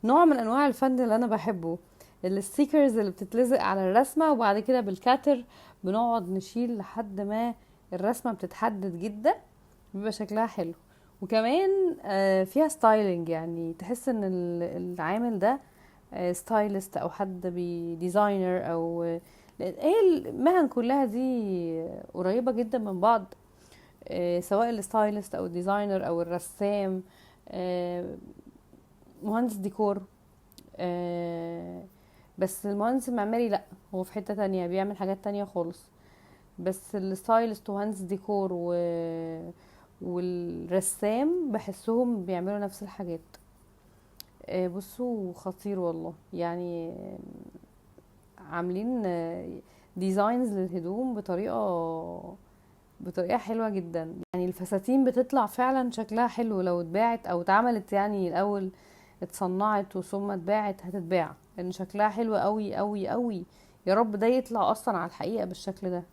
نوع من انواع الفن اللي انا بحبه، الستيكرز اللي بتتلزق على الرسمة، وبعد كده بالكاتر بنقعد نشيل لحد ما الرسمة بتتحدد جدا، بيبقى شكلها حلو. وكمان فيها ستايلينج، يعني تحس ان العامل ده ستايلست او حد ديزاينر او لأن هي المهن كلها دي قريبة جدا من بعض. سواء الستايلست او الديزاينر او الرسام، آه، مهندس ديكور. آه، بس المهندس المعماري لا، هو في حتة تانية بيعمل حاجات تانية خالص. بس الستايلست ومهندس ديكور والرسام بحسهم بيعملوا نفس الحاجات. بصوا خطير والله يعني. عاملين ديزاينز للهدوم بطريقة حلوة جدا. يعني الفساتين بتطلع فعلا شكلها حلو لو اتباعت او اتعملت، يعني الاول اتصنعت وثم اتباعت هتتباع، لان شكلها حلو قوي قوي قوي. يا رب ده يطلع اصلا على الحقيقة بالشكل ده.